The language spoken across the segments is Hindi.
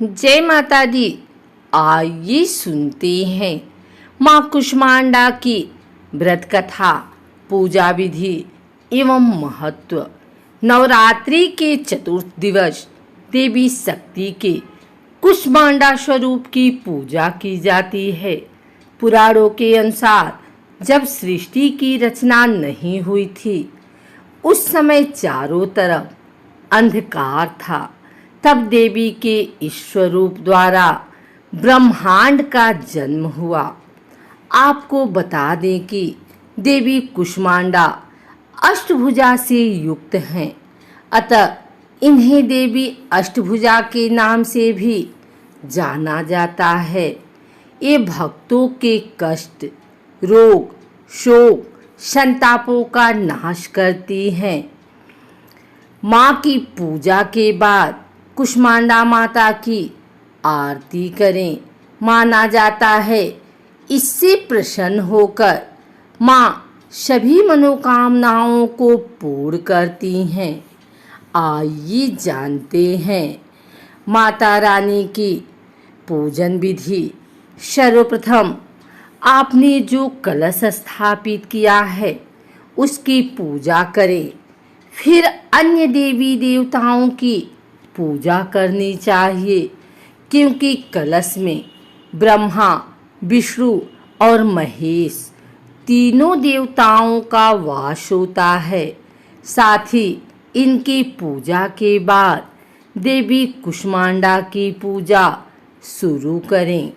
जय माता दी। आइए सुनते हैं माँ कुष्मांडा की व्रत कथा, पूजा विधि एवं महत्व। नवरात्रि के चतुर्थ दिवस देवी शक्ति के कुष्मांडा स्वरूप की पूजा की जाती है। पुराणों के अनुसार जब सृष्टि की रचना नहीं हुई थी, उस समय चारों तरफ अंधकार था। तब देवी के इस स्वरूप द्वारा ब्रह्मांड का जन्म हुआ। आपको बता दें कि देवी कुष्मांडा अष्टभुजा से युक्त हैं, अतः इन्हें देवी अष्टभुजा के नाम से भी जाना जाता है। ये भक्तों के कष्ट, रोग, शोक, संतापों का नाश करती हैं। माँ की पूजा के बाद कुष्मांडा माता की आरती करें। माना जाता है इससे प्रसन्न होकर माँ सभी मनोकामनाओं को पूर्ण करती हैं। आइए जानते हैं माता रानी की पूजन विधि। सर्वप्रथम आपने जो कलश स्थापित किया है उसकी पूजा करें। फिर अन्य देवी देवताओं की पूजा करनी चाहिए, क्योंकि कलश में ब्रह्मा, विष्णु और महेश तीनों देवताओं का वास होता है। साथ ही इनकी पूजा के बाद देवी कुष्मांडा की पूजा शुरू करें।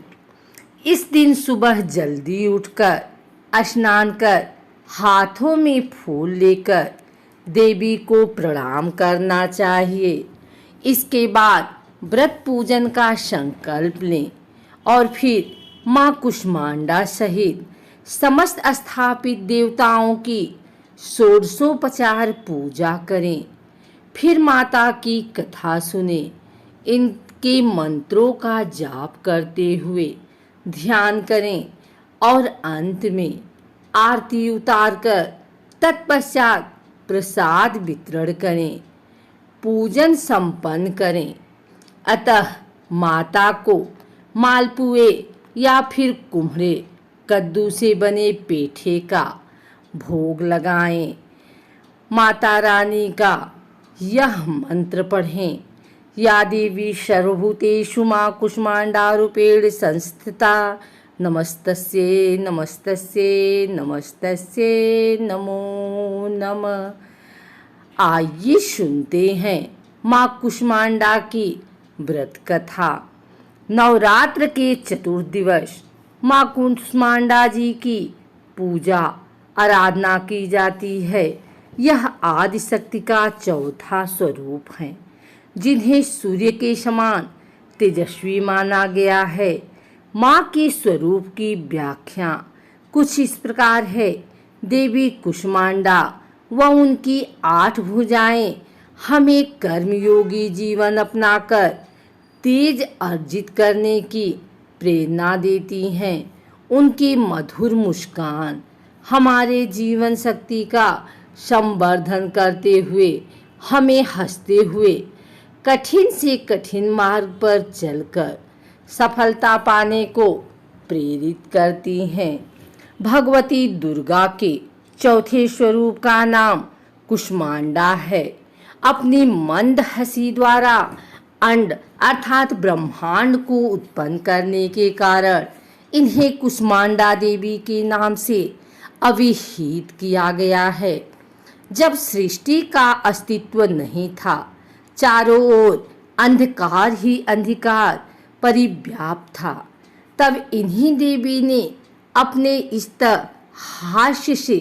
इस दिन सुबह जल्दी उठकर स्नान कर हाथों में फूल लेकर देवी को प्रणाम करना चाहिए। इसके बाद व्रत पूजन का संकल्प लें और फिर माँ कुष्मांडा सहित समस्त स्थापित देवताओं की षोडशोपचार पूजा करें। फिर माता की कथा सुने। इनके मंत्रों का जाप करते हुए ध्यान करें और अंत में आरती उतारकर तत्पश्चात प्रसाद वितरण करें, पूजन संपन्न करें। अतः माता को मालपुए या फिर कुम्हरे कद्दू से बने पेठे का भोग लगाएं। माता रानी का यह मंत्र पढ़ें। या देवी सर्वभूतेषु माँ कुष्मांडा रूपेण संस्थिता, नमस्तस्यै नमस्तस्यै नमस्तस्यै नमो नमः। आइए सुनते हैं माँ कुष्मांडा की व्रत कथा। नवरात्र के चतुर्थ दिवस माँ कुष्मांडा जी की पूजा आराधना की जाती है। यह आदि शक्ति का चौथा स्वरूप है, जिन्हें सूर्य के समान तेजस्वी माना गया है। माँ के स्वरूप की व्याख्या कुछ इस प्रकार है। देवी कुष्मांडा व उनकी 8 भुजाएं हमें कर्मयोगी जीवन अपनाकर तेज अर्जित करने की प्रेरणा देती हैं। उनकी मधुर मुस्कान हमारे जीवन शक्ति का संवर्धन करते हुए हमें हंसते हुए कठिन से कठिन मार्ग पर चलकर सफलता पाने को प्रेरित करती हैं। भगवती दुर्गा के चौथे स्वरूप का नाम कुष्मांडा है। अपनी मंद हंसी द्वारा अंड अर्थात ब्रह्मांड को उत्पन्न करने के कारण इन्हें कुष्मांडा देवी के नाम से अभिहित किया गया है। जब सृष्टि का अस्तित्व नहीं था, चारों ओर अंधकार ही अंधकार परिव्याप्त था, तब इन्हीं देवी ने अपने इस हास्य से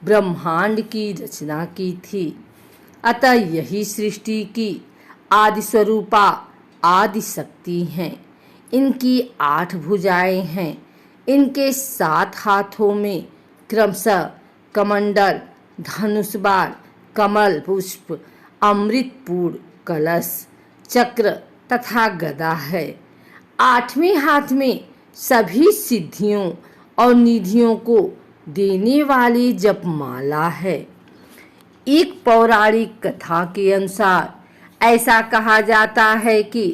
ब्रह्मांड की रचना की थी। अतः यही सृष्टि की आदि स्वरूपा आदि शक्ति हैं। इनकी 8 भुजाएं हैं। इनके 7 हाथों में क्रमशः कमंडल, धनुष बाण, कमल पुष्प, अमृतपूर्ण कलश, चक्र तथा गदा है। 8वें हाथ में सभी सिद्धियों और निधियों को देने वाली जपमाला है। एक पौराणिक कथा के अनुसार ऐसा कहा जाता है कि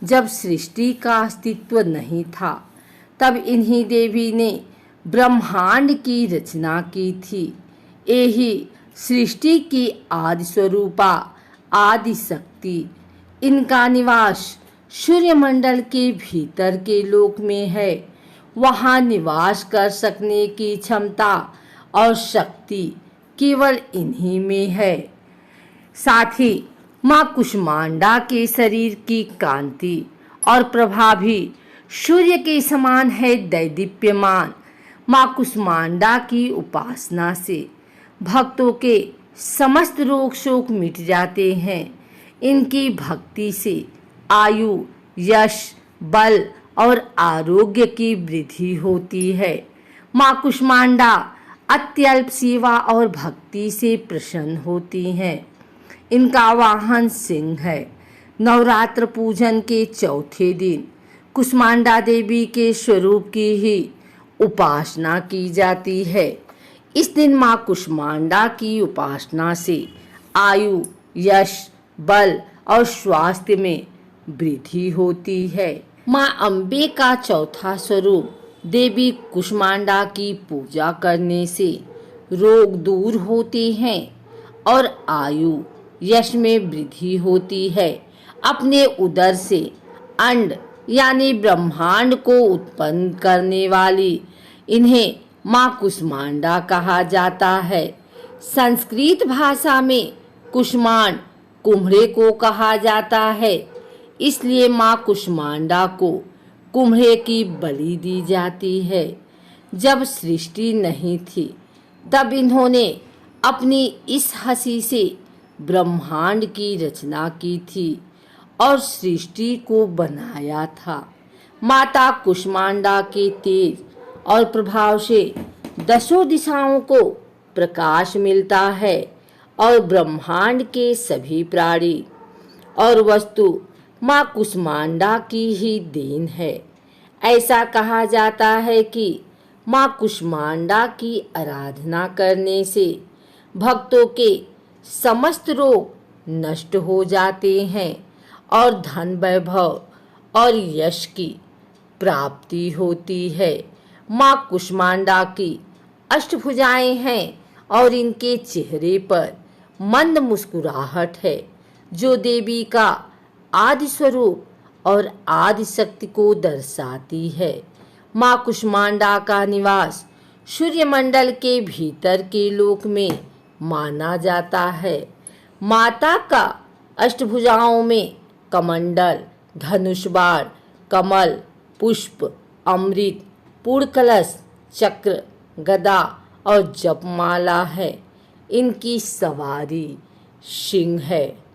जब सृष्टि का अस्तित्व नहीं था, तब इन्हीं देवी ने ब्रह्मांड की रचना की थी। यही सृष्टि की आदि स्वरूपा आदि शक्ति। इनका निवास सूर्यमंडल के भीतर के लोक में है। वहाँ निवास कर सकने की क्षमता और शक्ति केवल इन्हीं में है। साथ ही माँ कुष्मांडा के शरीर की कांति और प्रभा भी सूर्य के समान है दैदीप्यमान। माँ कुष्मांडा की उपासना से भक्तों के समस्त रोग शोक मिट जाते हैं। इनकी भक्ति से आयु, यश, बल और आरोग्य की वृद्धि होती है। माँ कुष्मांडा अत्यल्प सेवा और भक्ति से प्रसन्न होती हैं। इनका वाहन सिंह है। नवरात्र पूजन के चौथे दिन कुष्मांडा देवी के स्वरूप की ही उपासना की जाती है। इस दिन माँ कुष्मांडा की उपासना से आयु, यश, बल और स्वास्थ्य में वृद्धि होती है। माँ अम्बे का चौथा स्वरूप देवी कुष्मांडा की पूजा करने से रोग दूर होते हैं और आयु, यश में वृद्धि होती है। अपने उदर से अंड यानी ब्रह्मांड को उत्पन्न करने वाली इन्हें माँ कुष्मांडा कहा जाता है। संस्कृत भाषा में कुष्मांड कुम्हड़े को कहा जाता है। इसलिए माँ कुष्मांडा को कुम्हड़े की बलि दी जाती है। जब सृष्टि नहीं थी, तब इन्होंने अपनी इस हंसी से ब्रह्मांड की रचना की थी और सृष्टि को बनाया था। माता कुष्मांडा के तेज और प्रभाव से दसों दिशाओं को प्रकाश मिलता है और ब्रह्मांड के सभी प्राणी और वस्तु माँ कुष्मांडा की ही देन है। ऐसा कहा जाता है कि माँ कुष्मांडा की आराधना करने से भक्तों के समस्त रोग नष्ट हो जाते हैं और धन, वैभव और यश की प्राप्ति होती है। माँ कुष्मांडा की अष्टभुजाएं हैं और इनके चेहरे पर मंद मुस्कुराहट है, जो देवी का आदि स्वरूप और आदि शक्ति को दर्शाती है। माँ कुष्मांडा का निवास सूर्यमंडल के भीतर के लोक में माना जाता है। माता का अष्टभुजाओं में कमंडल, धनुष बाण, कमल, पुष्प, अमृत, पूर्ण कलश, चक्र, गदा और जपमाला है। इनकी सवारी सिंह है।